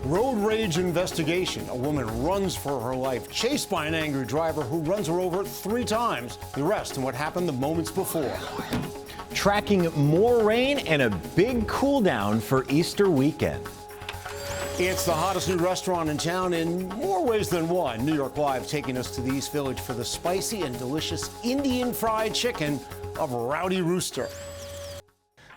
Road rage investigation. A woman runs for her life, chased by an angry driver who runs her over 3 times. The arrest and what happened the moments before. Tracking more rain and a big cool down for Easter weekend. It's the hottest new restaurant in town in more ways than one. New York Live taking us to the East Village for the spicy and delicious Indian fried chicken of Rowdy Rooster.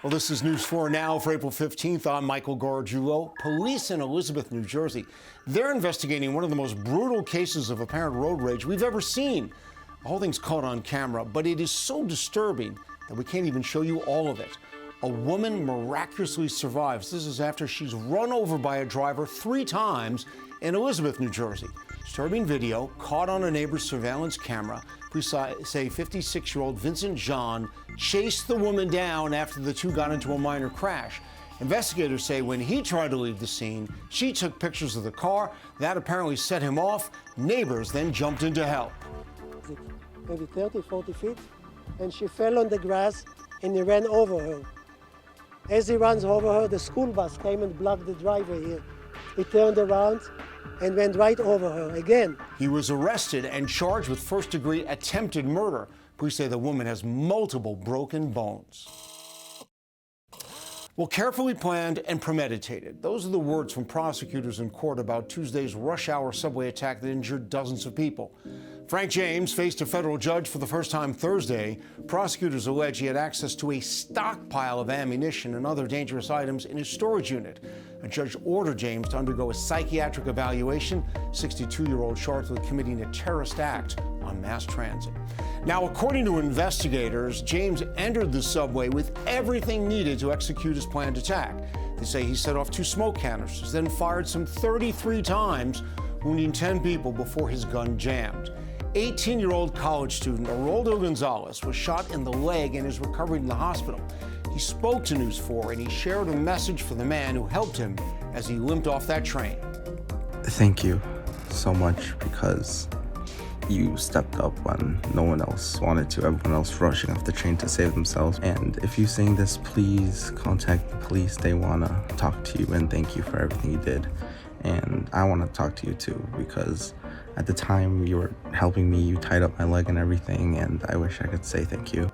Well, this is News 4 Now for April 15th. I'm Michael Gargiulo. Police in Elizabeth, New Jersey, they're investigating one of the most brutal cases of apparent road rage we've ever seen. The whole thing's caught on camera, but it is so disturbing that we can't even show you all of it. A woman miraculously survives. This is after she's run over by a driver 3 times in Elizabeth, New Jersey. Disturbing video caught on a neighbor's surveillance camera. Police say 56-year-old Vincent John chased the woman down after the two got into a minor crash. Investigators say when he tried to leave the scene, she took pictures of the car. That apparently set him off. Neighbors then jumped in to help. Maybe 30, 40 feet, and she fell on the grass and he ran over her. As he runs over her, the school bus came and blocked the driveway here. He turned around and went right over her again. He was arrested and charged with first-degree attempted murder. Police say the woman has multiple broken bones. Well, carefully planned and premeditated. Those are the words from prosecutors in court about Tuesday's rush-hour subway attack that injured dozens of people. Frank James faced a federal judge for the first time Thursday. Prosecutors allege he had access to a stockpile of ammunition and other dangerous items in his storage unit. A judge ordered James to undergo a psychiatric evaluation. 62-year-old charged with committing a terrorist act on mass transit. Now, according to investigators, James entered the subway with everything needed to execute his planned attack. They say he set off 2 smoke canisters, then fired some 33 times, wounding 10 people before his gun jammed. 18-year-old college student Aroldo Gonzalez was shot in the leg and is recovering in the hospital. He spoke to News 4 and he shared a message for the man who helped him as he limped off that train. Thank you so much, because you stepped up when no one else wanted to. Everyone else rushing off the train to save themselves. And if you're seeing this, please contact the police. They want to talk to you, and thank you for everything you did. And I want to talk to you too, because at the time you were helping me, you tied up my leg and everything, and I wish I could say thank you.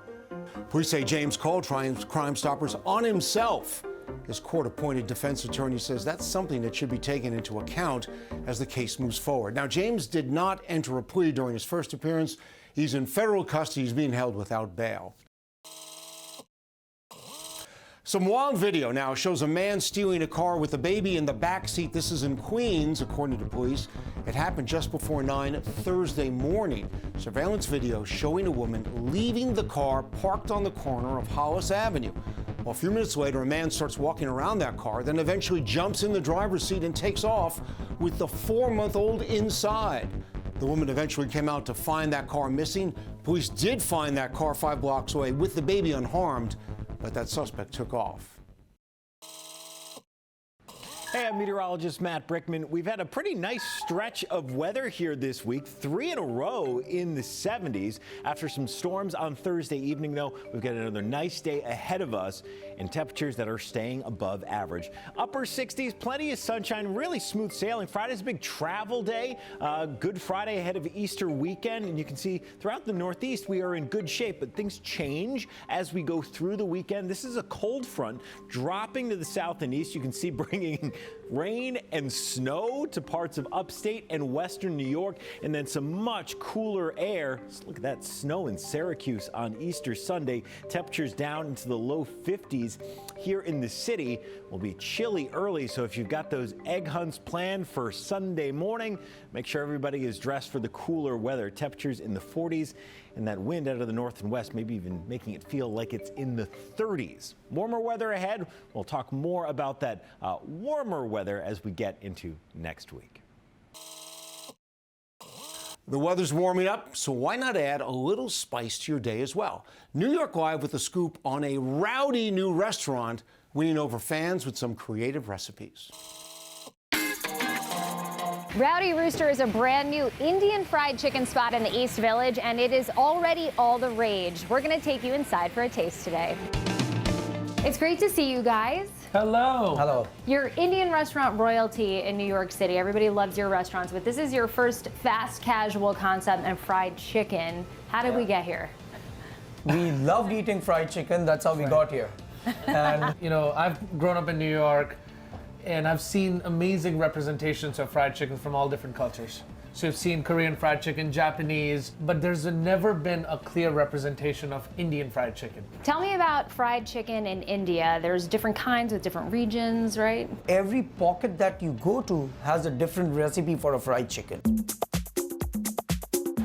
Police say James called Crime Stoppers on himself. His court-appointed defense attorney says that's something that should be taken into account as the case moves forward. Now, James did not enter a plea during his first appearance. He's in federal custody. He's being held without bail. Some wild video now shows a man stealing a car with a baby in the back seat. This is in Queens, according to police. It happened just before 9 Thursday morning. Surveillance video showing a woman leaving the car parked on the corner of Hollis Avenue. Well, a few minutes later, a man starts walking around that car, then eventually jumps in the driver's seat and takes off with the 4-month-old inside. The woman eventually came out to find that car missing. Police did find that car 5 blocks away with the baby unharmed, but that suspect took off. Hey, I'm meteorologist Matt Brickman. We've had a pretty nice stretch of weather here this week, 3 in a row in the 70s. After some storms on Thursday evening, though, we've got another nice day ahead of us and temperatures that are staying above average. Upper 60s, plenty of sunshine, really smooth sailing. Friday's a big travel day. Good Friday ahead of Easter weekend. And you can see throughout the Northeast, we are in good shape, but things change as we go through the weekend. This is a cold front dropping to the south and east. You can see bringing rain and snow to parts of upstate and western New York, and then some much cooler air. Just look at that snow in Syracuse on Easter Sunday. Temperatures down into the low 50s here in the city. Will be chilly early, so if you've got those egg hunts planned for Sunday morning, make sure everybody is dressed for the cooler weather. Temperatures in the 40s, and that wind out of the north and west, maybe even making it feel like it's in the 30s. Warmer weather ahead. We'll talk more about that warmer weather as we get into next week. The weather's warming up, so why not add a little spice to your day as well? New York Live with a scoop on a rowdy new restaurant winning over fans with some creative recipes. Rowdy Rooster is a brand new Indian fried chicken spot in the East Village, and it is already all the rage. We're going to take you inside for a taste today. It's great to see you guys. Hello. Hello. You're Indian restaurant royalty in New York City. Everybody loves your restaurants, but this is your first fast casual concept and fried chicken. How did we get here? We loved eating fried chicken. That's how we got here. And you know, I've grown up in New York, and I've seen amazing representations of fried chicken from all different cultures. So I've seen Korean fried chicken, Japanese, but there's never been a clear representation of Indian fried chicken. Tell me about fried chicken in India. There's different kinds with different regions, right? Every pocket that you go to has a different recipe for a fried chicken.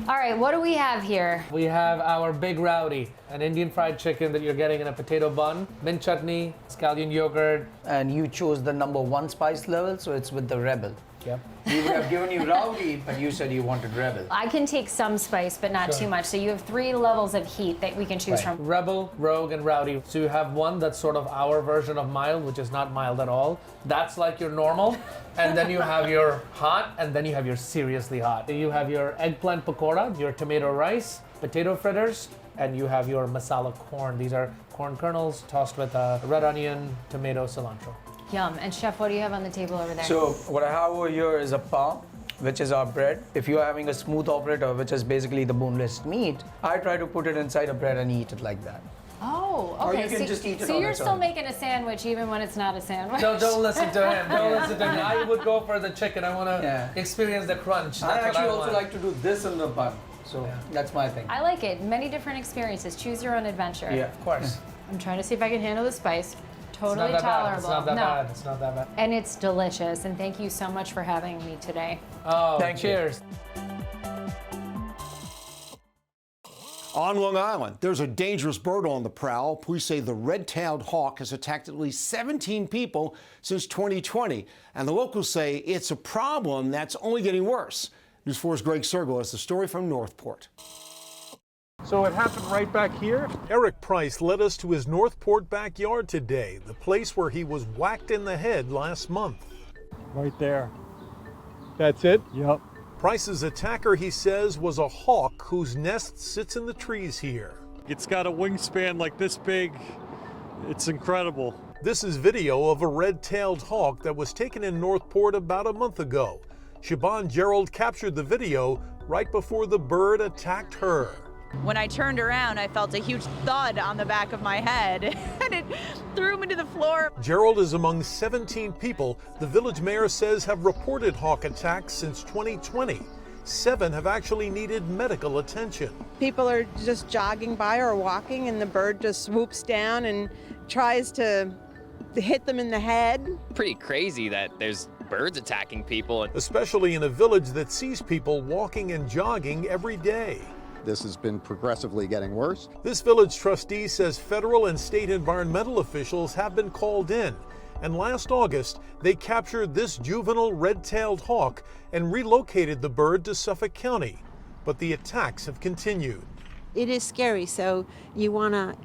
All right, what do we have here? We have our Big Rowdy, an Indian fried chicken that you're getting in a potato bun, mint chutney, scallion yogurt. And you chose the #1 spice level, so it's with the Rebel. Yep. We would have given you Rowdy, but you said you wanted Rebel. I can take some spice, but not too much. So you have 3 levels of heat that we can choose from. Rebel, Rogue, and Rowdy. So you have one that's sort of our version of mild, which is not mild at all. That's like your normal. And then you have your hot, and then you have your seriously hot. You have your eggplant pakora, your tomato rice, potato fritters, and you have your masala corn. These are corn kernels tossed with red onion, tomato, cilantro. Yum. And Chef, what do you have on the table over there? So what I have over here is a pav, which is our bread. If you're having a smooth operator, which is basically the boneless meat, I try to put it inside a bread and eat it like that. Oh, okay. Or you can just eat it so on you're its still own. making a sandwich even when it's not a sandwich. No, don't listen to him. Don't listen to him. I would go for the chicken. I want to experience the crunch. That's I actually what I also want. like to do this in the bun. So that's my thing. I like it. Many different experiences. Choose your own adventure. Yeah. Of course. I'm trying to see if I can handle the spice. Totally It's not that tolerable. bad. It's not that no. bad. It's not that bad. And it's delicious. And thank you so much for having me today. Oh, Thank you. cheers. On Long Island, there's a dangerous bird on the prowl. Police say the red-tailed hawk has attacked at least 17 people since 2020. And the locals say it's a problem that's only getting worse. News 4's Greg Sergel has the story from Northport. So it happened right back here? Eric Price led us to his Northport backyard today, the place where he was whacked in the head last month. Right there. That's it? Yep. Price's attacker, he says, was a hawk whose nest sits in the trees here. It's got a wingspan like this big. It's incredible. This is video of a red-tailed hawk that was taken in Northport about a month ago. Siobhan Gerald captured the video right before the bird attacked her. When I turned around, I felt a huge thud on the back of my head, and it threw me to the floor. Gerald is among 17 people the village mayor says have reported hawk attacks since 2020. 7 have actually needed medical attention. People are just jogging by or walking, and the bird just swoops down and tries to hit them in the head. Pretty crazy that there's birds attacking people. Especially in a village that sees people walking and jogging every day. This has been progressively getting worse. This village trustee says federal and state environmental officials have been called in. And last August, they captured this juvenile red-tailed hawk and relocated the bird to Suffolk County. But the attacks have continued. It is scary, so you wanna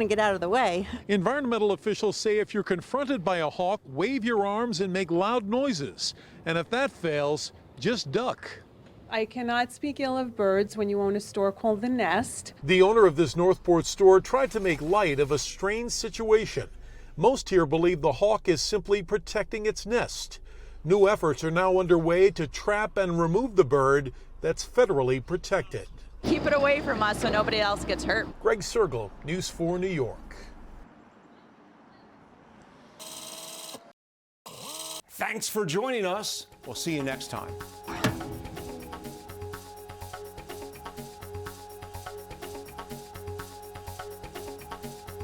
get out of the way. Environmental officials say if you're confronted by a hawk, wave your arms and make loud noises. And if that fails, just duck. I cannot speak ill of birds when you own a store called The Nest. The owner of this Northport store tried to make light of a strange situation. Most here believe the hawk is simply protecting its nest. New efforts are now underway to trap and remove the bird that's federally protected. Keep it away from us so nobody else gets hurt. Greg Sergel, News 4 New York. Thanks for joining us. We'll see you next time.